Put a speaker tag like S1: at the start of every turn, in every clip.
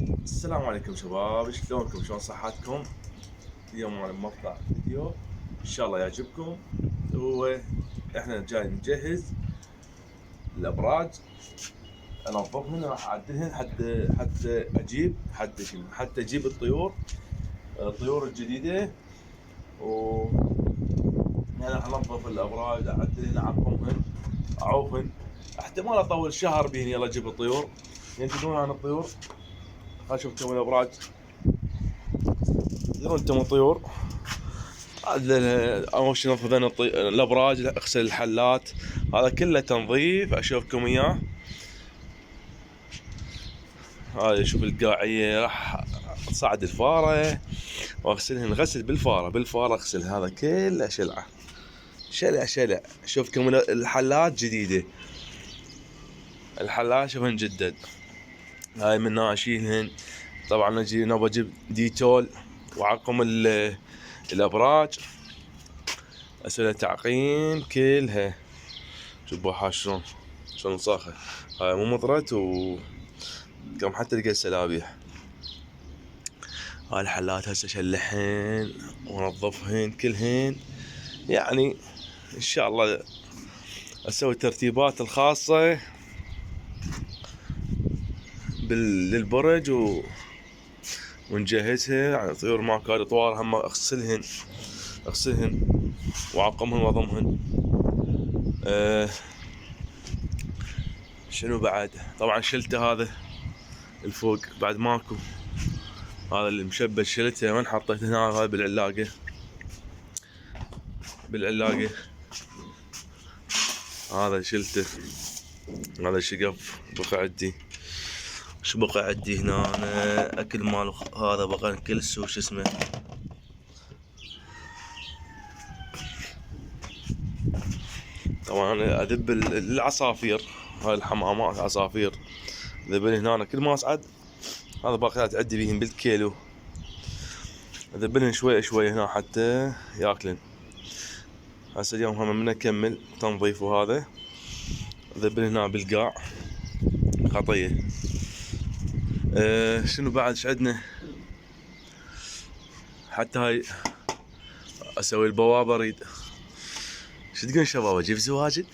S1: السلام عليكم شباب، شلونكم؟ شلون صحتكم؟ اليوم انا مطلع فيديو ان شاء الله يعجبكم. هو احنا جاي نجهز الابراج، انظفهن، راح اعدلهن حتى اجيب الطيور الجديده. و يعني راح انظف الابراج، اعدلهن، اعقمهن، اعوفهن. احتمال اطول شهر بهن. يلا اجيب الطيور. يعني تدرون عن الطيور؟ خلينا نشوف كم الابراج. تدرون انتم الطيور؟ اول شيء ننظف الابراج، اغسل الحلات، هذا كله تنظيف. اشوفكم اياه. هذا شوف القاعية، راح اصعد الفارة واغسلهن غسل بالفارة اغسل. هذا كله شلع. شوفكم الحلات جديدة، الحلات شوفهن جدد. هاي من هنا اشيلهن. طبعا نبغى اجيب ديتول واعقم الابراج، اسوي تعقيم كلها. شوفوا شلون صاخة. هاي مو مطرت كم حتى لقيت سلابيح. هاي الحلات هسه اشلحهن وانظفهن كلهن. يعني ان شاء الله اسوي الترتيبات الخاصة للبرج ونجهزها. يعني طيور ماكو اطوار هم اغسلهن واعقمهن واضمهن. شنو بعد؟ طبعا شلته هذا الفوق بعد ماكو. هذا اللي مشبك شلته، وين حطيته؟ هنا هاي بالعلاقة. هذا شلته. هذا شقف بقى عندي. شو بقى عندي هنا؟ أنا اكل مال هذا بقى كلس وش اسمه. طبعا انا اذب العصافير. هاي الحمامات عصافير اذبن هنا كل ما اصعد. هذا باقيات عندي بيهن بالكيلو. اذبنهن شوي شوي هنا حتى ياكلن. هسه اليوم هم من اكمل تنظيف وهذا. اذبنهن هنا بالقاع خطيه. شنو بعد؟ ايش عندنا؟ حتى هاي اسوي البوابه. اريد شو تقول شباب؟ اجيب زواجل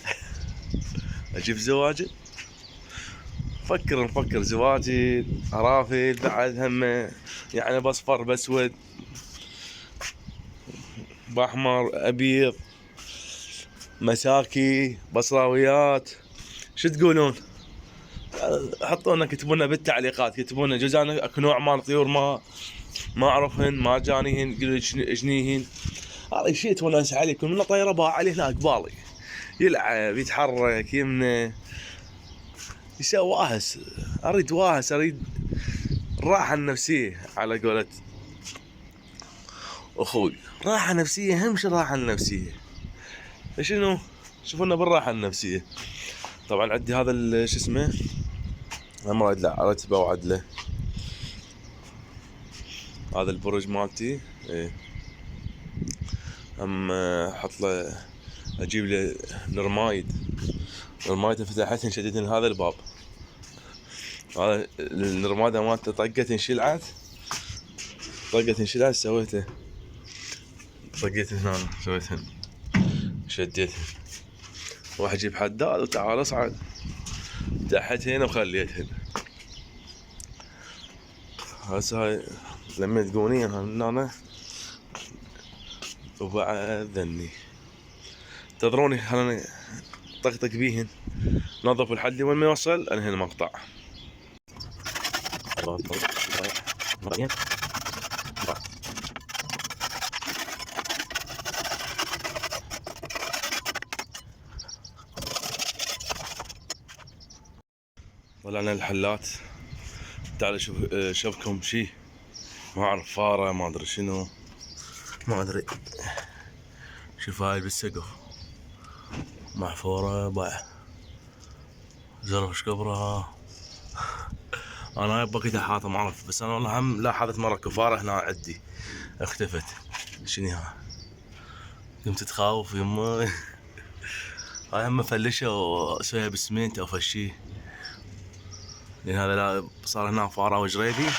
S1: اجيب زواجل. نفكر زواجل، عرافل بعد هم. يعني باصفر باسود باحمر ابيض، مساكي، بصراويات. شو تقولون؟ حطوا لنا، كتبوا لنا بالتعليقات، كتبوا لنا جزء اكو نوع مال طيور ما اعرفهن، ما جانيهن، قولوا شنيهن. هذا شيء تونس عليه. كل من طيره باع عليه هناك بالي يلعب يتحرك يمنه يسوي واهس. اريد الراحه النفسيه على قولة اخوي. راحه نفسيه، اهم شيء الراحه النفسيه. شنو؟ شوفونا بالراحه النفسيه. طبعا عندي هذا شو اسمه، هم ارتبه وعدله. هذا البرج مالتي. ايه هم احط له، اجيب له نرمايد فتحتهن شديدهن هذا الباب. هذا النرماده مالته طقت انشلعت سويته. طقيت هنا سويتهن شديتهن. راح اجيب حداد وتعال اصعد تحت هنا وخليتهن. هسه هاي لميت قونية من هنا وبعد ذني. تدروني خليني طقطق بيهن، نظف الحد وين ما يوصل انهي المقطع. طلعنا الحلات. تعالوا شوفكم شي ما اعرف، فاره ما ادري شنو، ما ادري. شوف هاي بالسقف محفوره باع زرف ايش كبرها. انا هاي بقيت احاطها ما اعرف، بس انا والله هم لاحظت مره كفاره هنا عندي اختفت. شنو ها؟ قمت تخاوف يمه. هاي هم مفلشه واسويها بسمنت او فشي. لان هذا لا صار هنا فاره وجريدي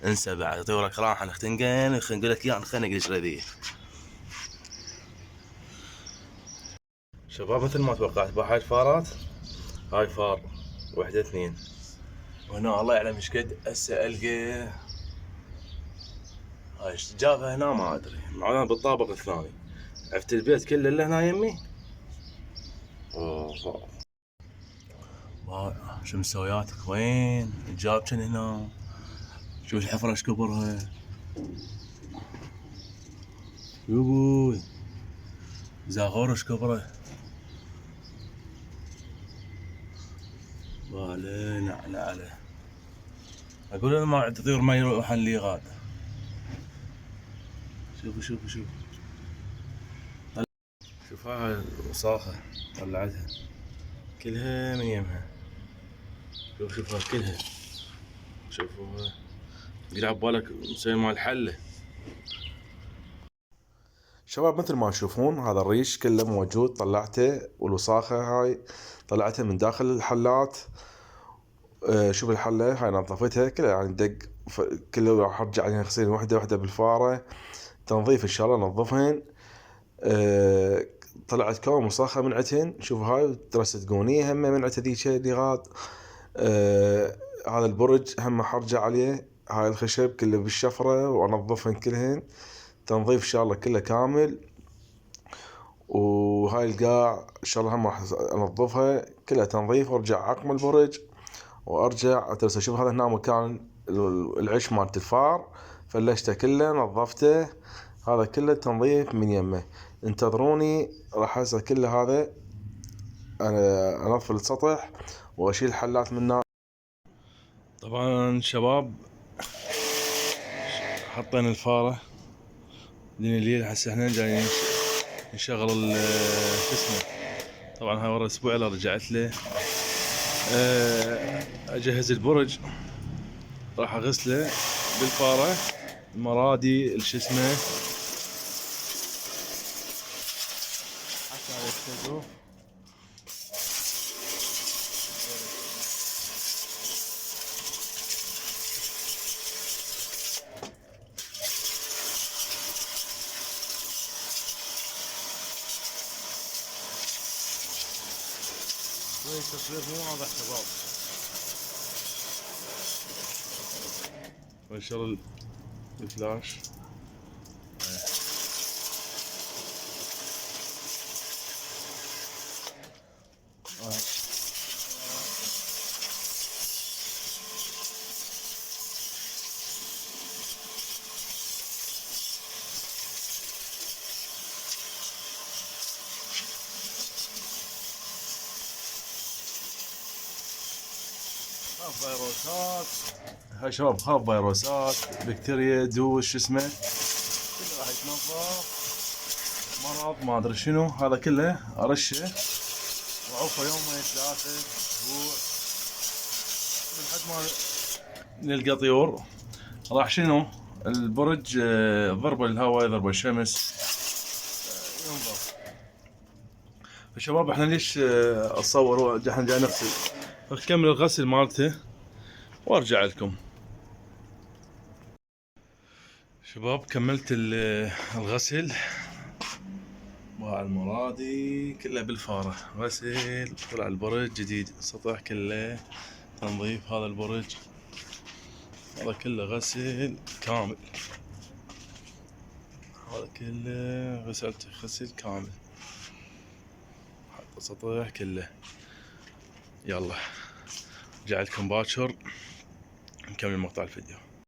S1: انسى بعد طيورك راح نختنقين نقول لك يا نخنق الجريديه. شباب مثل ما توقعت بحاج فارات، هاي فار واحدة اثنين، وهنا الله يعلم ايش قد هسه القى. هاي ايش جابها هنا ما ادري، معنا بالطابق الثاني. عفت البيت كله اللي هنا يمي. اوه شو مسوياتك وين؟ جابتن هنا. شوف الحفرة ايش كبرها. يبوي زاغور ايش كبره. بالي نعله. اقول انا ما عندي طيور ما يروحن لي غاد. شوفوا شوف هاي الوساخة طلعتها كلها من يمها. شوفها كلها. شوفوها يلعب بالك مسوي مال حله. شباب مثل ما تشوفون هذا الريش كله موجود طلعته، والوساخة هاي طلعتها من داخل الحلات. شوف الحلة هاي نظفتها كلها يعني دق كله راح ارجع عليها غسيل واحدة بالفارة تنظيف ان شاء الله نظفهن. طلعت كوم وساخة من عتهن. شوف هاي درست قونية هم من عتها ذيك اللي غاد. هذا البرج هم حرجع عليه. هاي الخشب كله بالشفرة وانظفهن كلهن تنظيف ان شاء الله كله كامل. وهاي القاع ان شاء الله هم راح انظفها كلها تنظيف وارجع اعقم البرج وارجع اترسى. شوف هذا هنا مكان العش مالت الفار فلشته كله نظفته. هذا كله تنظيف من يمه. انتظروني راح اسوي كل هذا. انا انظف السطح واشيل الحلات منه. طبعا شباب حطينا الفاره لين الليل. هسه احنا جايين نشغل شو اسمه. طبعا هاي ورا اسبوع لا رجعت له. اجهز البرج راح اغسله بالفاره المرادي شو اسمه حتى يشتغلوا. شوي التصوير مو واضح شباب. ونشغل الفلاش. خاف فيروسات. هاي شباب خاف فيروسات بكتيريا دوش شو اسمه كله راح يتنظف. مرض ما ادري شنو هذا كله ارشه وعوفه يومين ثلاثة اسبوع لحد ما نلقى طيور. راح شنو البرج ضرب الهواء ضرب الشمس ينظف. فشباب احنا ليش اتصور احنا جاي نغسل. نكمل الغسل مالته وارجع لكم. شباب كملت الغسل مع المرادي كله بالفارة غسل. طلع البرج جديد السطح كله تنظيف. هذا البرج هذا كله غسل كامل. هذا كله غسلته غسل كامل حتى السطح كله. يلا رجع لكم باكر نكمل مقطع الفيديو.